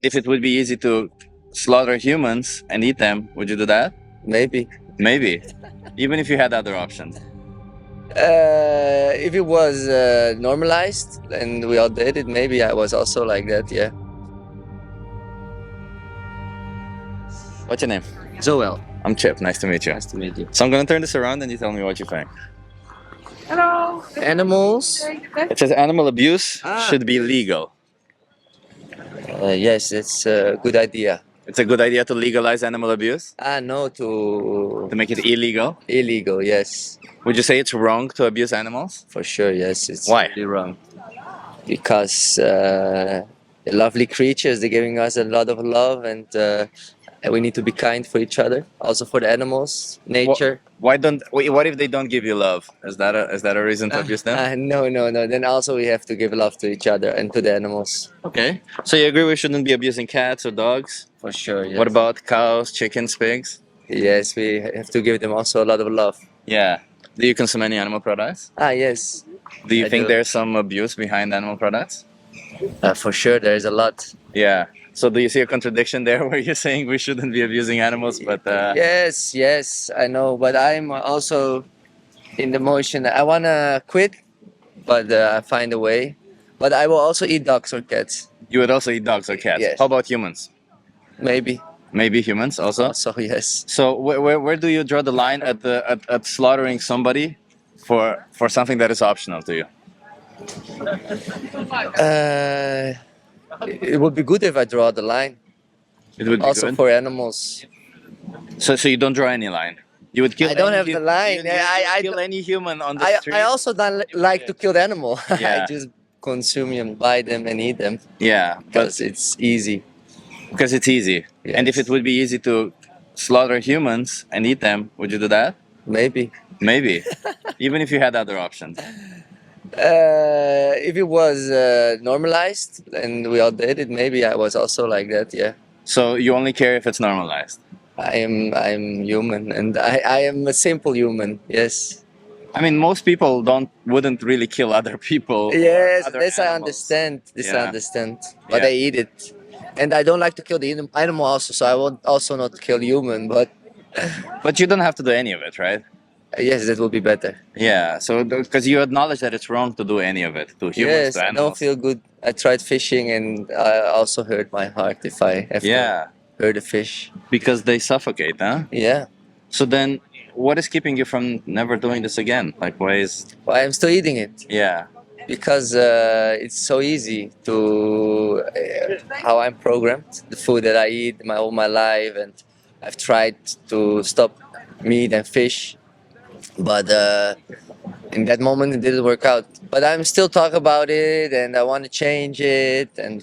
If it would be easy to slaughter humans and eat them, would you do that? Maybe. Maybe. Even if you had other options. If it was normalized and we all did it, maybe I was also like that. Yeah. What's your name? Joel. I'm Chip. Nice to meet you. Nice to meet you. So I'm gonna turn this around and you tell me what you think. Animals. It says animal abuse Ah. should be legal. Yes, it's a good idea. It's a good idea to legalize animal abuse, No, to make it illegal. illegal. Yes, Would you say it's wrong to abuse animals? for sure. Yes, it's Why? really wrong because they're lovely creatures. They're giving us a lot of love, and we need to be kind for each other. Also for the animals, nature. What if they don't give you love? Is that a reason to abuse them? No, no, no. Then also we have to give love to each other and to the animals. Okay. So you agree we shouldn't be abusing cats or dogs? For sure. Yes. What about cows, chickens, pigs? Yes, we have to give them also a lot of love. Yeah. Do you consume any animal products? Yes. Do you I think do. there's some abuse behind animal products? For sure, there is a lot. Yeah. So do you see a contradiction there where you're saying we shouldn't be abusing animals, but Yes, yes, I know, but I'm also in the motion. I wanna quit, but I find a way. But I will also eat dogs or cats. you would also eat dogs or cats? Yes. How about humans? Maybe. Maybe humans also. Also, yes. So where do you draw the line at slaughtering somebody for something that is optional to you? Uh, it would be good if I draw the line. It would be Also good. for animals. So you don't draw any line. You would kill. I don't any have the line. You would kill any human on the street. I also don't like to kill the animal. Yeah. I just consume them, buy them, and eat them Yeah, because it's easy. because it's easy. And if Yes. it would be easy to slaughter humans and eat them, would you do that? Maybe. Maybe. Even if you had other options. If it was normalized and we all did it, maybe I was also like that. Yeah. So you only care if it's normalized. I'm human and I am a simple human. Yes. I mean, most people wouldn't really kill other people. or Yes, other this I animals. understand. This I Yeah. understand. But Yeah. I eat it. And I don't like to kill the animal also, so I would also not kill human, but But you don't have to do any of it, right? yes, that would be better. Yeah. So because you acknowledge that it's wrong to do any of it to humans, Yes, to I don't animals. feel good. I tried fishing and I also hurt my heart if I have Yeah, to hurt a fish. because they suffocate, huh? Yeah. So then, what is keeping you from never doing this again? Like, why is? But I'm still eating it. Yeah. Because it's so easy to how I'm programmed, the food that I eat all my life, and I've tried to stop meat and fish, but in that moment it didn't work out. But I'm still talk about it, and I want to change it, and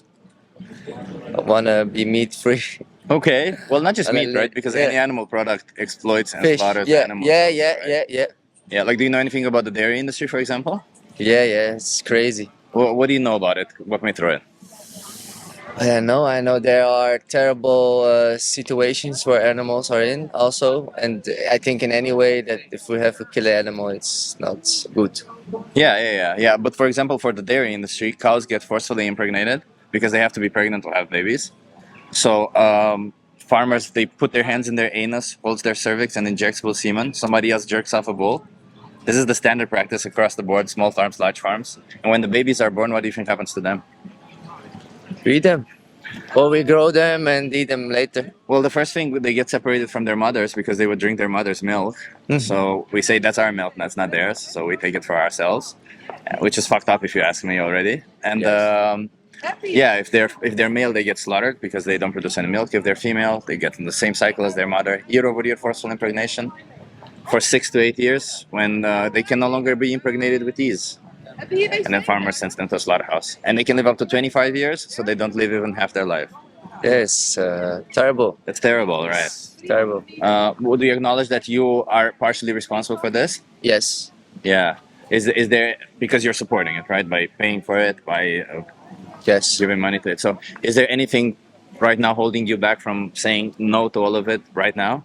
I want to be meat free. Okay. Well, not just And I meat, right? Because yeah. any animal product exploits and Fish, slaughters yeah, animals. yeah, also, yeah, right? yeah, yeah, Yeah. Like, do you know anything about the dairy industry, for example? yeah. It's crazy. What do you know about it? Walk me through it. I know there are terrible situations where animals are in also, and I think in any way that if we have to kill an animal, it's not good. Yeah. But for example, for the dairy industry, cows get forcefully impregnated because they have to be pregnant to have babies. So farmers, they put their hands in their anus, holds their cervix, and injects bull semen. Somebody else jerks off a bull. This is the standard practice across the board, small farms, large farms. And when the babies are born, what do you think happens to them? We eat them, or we grow them and eat them later. Well, the first thing, they get separated from their mothers because they would drink their mother's milk. So we say that's our milk, that's not theirs. So we take it for ourselves, which is fucked up if you ask me already. And Yes. yeah, if they're male, they get slaughtered because they don't produce any milk. If they're female, they get in the same cycle as their mother, year over year forceful impregnation for 6 to 8 years, when they can no longer be impregnated with ease. And then farmers sends them to a slaughterhouse, and they can live up to 25 years, so they don't live even half their life. Yes, terrible. That's terrible, right? Terrible. Would you acknowledge that you are partially responsible for this? Yes. Yeah. Is there, because you're supporting it, right? By paying for it, by Yes. giving money to it. So is there anything right now holding you back from saying no to all of it right now?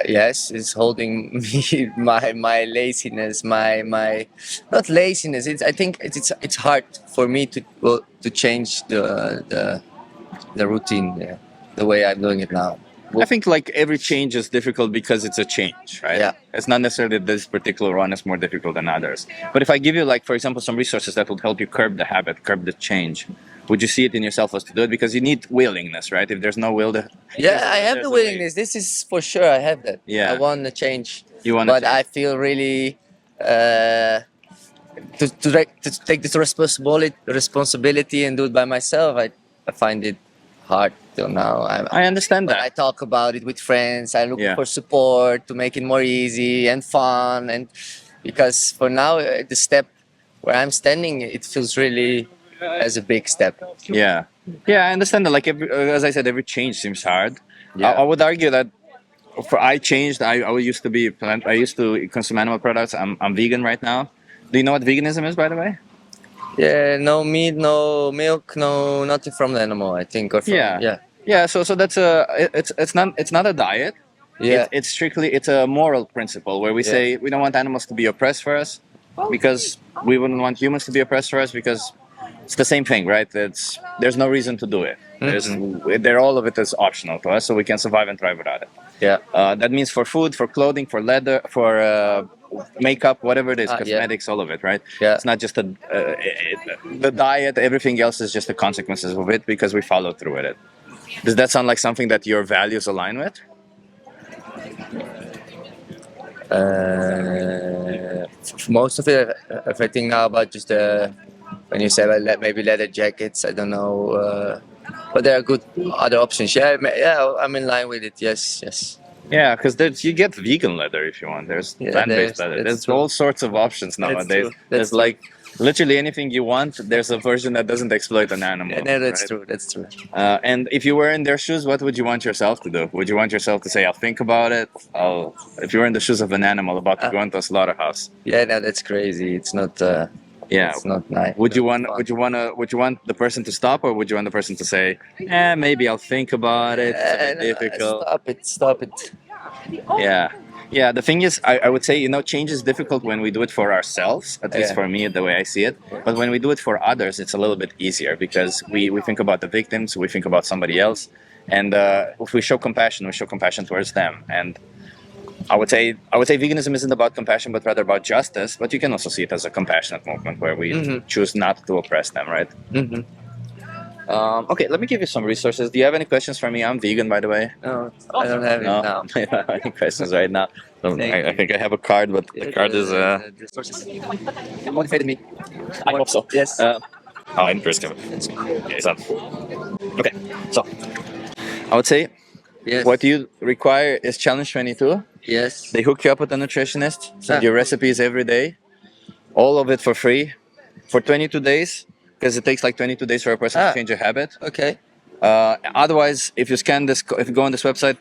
Yes, it's holding me my laziness, my not laziness. I think it's hard for me to to change the routine, yeah, the way I'm doing it now. I think like every change is difficult because it's a change, right? Yeah. It's not necessarily that this particular one is more difficult than others. But if I give you like, for example, some resources that would help you curb the habit, curb the change, would you see it in yourself as to do it? Because you need willingness, right? If there's no will, Yeah, I have there's the a way. willingness. This is for sure. I have that. Yeah. I want to change. You wanna but change. I feel really to take this responsibility and do it by myself. I find it hard till now. I understand But that. I talk about it with friends. I look Yeah. for support to make it more easy and fun. And because for now, the step where I'm standing, it feels really as a big step. Yeah, yeah, I understand that. Like as I said, every change seems hard. Yeah. I would argue that for I changed. I used to be plant. I used to consume animal products. I'm vegan right now. Do you know what veganism is, by the way? Yeah, no meat, no milk, no nothing from the animal. I think, or from, Yeah, yeah. So that's it's not a diet. yeah. It's strictly it's a moral principle where we Yeah. say we don't want animals to be oppressed for us because we wouldn't want humans to be oppressed for us because it's the same thing, right? There's no reason to do it. All of it is optional to us, so we can survive and thrive without it. Yeah. That means for food, for clothing, for leather, for makeup, whatever it is, Yeah. cosmetics, all of it, right? Yeah. It's not just the diet. Everything else is just the consequences of it because we follow through with it. Does that sound like something that your values align with? Most of it, if I think now about just when you say maybe leather jackets, I don't know, but there are good other options. Yeah, yeah, I'm in line with it. Yes, yes. Yeah, because you get vegan leather if you want. There's Yeah, plant-based leather. that's There's true. all sorts of options nowadays. true. There's That's like literally anything you want. There's a version that doesn't exploit an animal. Yeah, no, that's right? true. That's true. And if you were in their shoes, what would you want yourself to do? Would you want yourself to say, "I'll think about it"? If you were in the shoes of an animal about to go into a slaughterhouse, Yeah, no, that's crazy. It's not. yeah. It's not nice. Would you want? Fun. Would you want the person to stop, or would you want the person to say, maybe I'll think about it. It's a bit No, difficult." Stop it! Stop it! Yeah. Yeah, the thing is, I would say, change is difficult when we do it for ourselves, at least Yeah. for me, the way I see it. But when we do it for others, it's a little bit easier because we think about the victims, we think about somebody else. And if we show compassion towards them. And I would say veganism isn't about compassion, but rather about justice. But you can also see it as a compassionate movement where we choose not to oppress them, right? Mm-hmm. Okay, let me give you some resources. Do you have any questions for me? I'm vegan, by the way. No, I don't have No, it now. I don't have any questions right now. Thank I think I have a card, but the card is. The sources motivated me. I hope so. Yes. In first, Kevin. Okay, so. Okay, so I would say Yes. what you require is Challenge 22. Yes. They hook you up with a nutritionist, send Ah. you recipes every day, all of it for free, for 22 days, because it takes like 22 days for a person to change a habit. Okay. Otherwise, if you scan this, if you go on this website,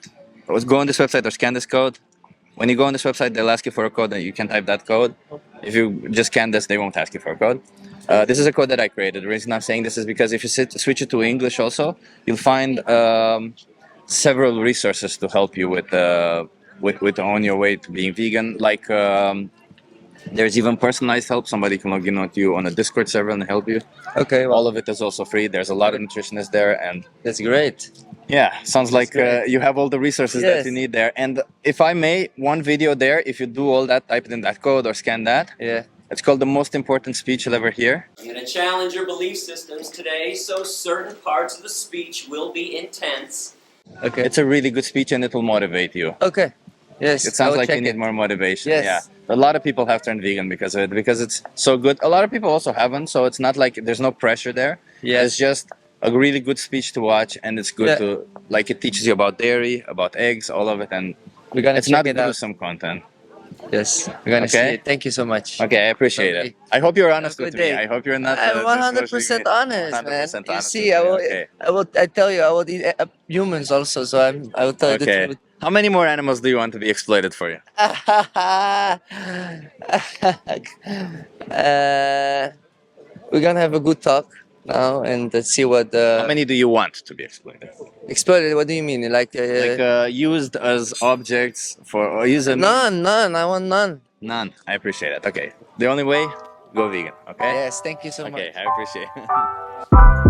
or scan this code. When you go on this website, they'll ask you for a code, and you can type that code. If you just scan this, they won't ask you for a code. This is a code that I created. The reason I'm saying this is because if you switch it to English, also, you'll find several resources to help you with on your way to being vegan. Like there's even personalized help. Somebody can log in with you on a Discord server and help you. Okay. Well, All of it is also free. There's a lot of nutritionists there, and that's great. yeah, sounds like great. you have all the resources that Yes. you need there. And if I may, one video there, if you do all that, type it in that code or scan that. Yeah. It's called the most important speech you'll ever hear. I'm going to challenge your belief systems today, so certain parts of the speech will be intense. Okay. It's a really good speech and it will motivate you. Okay. Yes. It sounds I will like you check need it. more motivation. Yes. Yeah. A lot of people have turned vegan because of it, because it's so good. A lot of people also haven't, so it's not like there's no pressure there. Yes. It's just a really good speech to watch, and it's good Yeah. to, like, it teaches you about dairy, about eggs, all of it, and We're gonna it's check not it out. gruesome content. Yes. We're gonna Okay. see it. Thank you so much. Okay, I appreciate Okay. it. I hope you're honest Have a with good me. day. I hope you're not. I'm 100% discouraging me. honest, 100% man. You honest see, with I me, will. okay. I tell you, I will eat humans also. So I will tell you the Okay. truth. How many more animals do you want to be exploited for you? We're gonna have a good talk now, and let's see what How many do you want to be exploited? exploited. What do you mean? Like Used as objects for or use them? none. I want none. None. I appreciate it. Okay. The only way, go vegan. Okay. Yes, thank you so much. Okay, I appreciate it.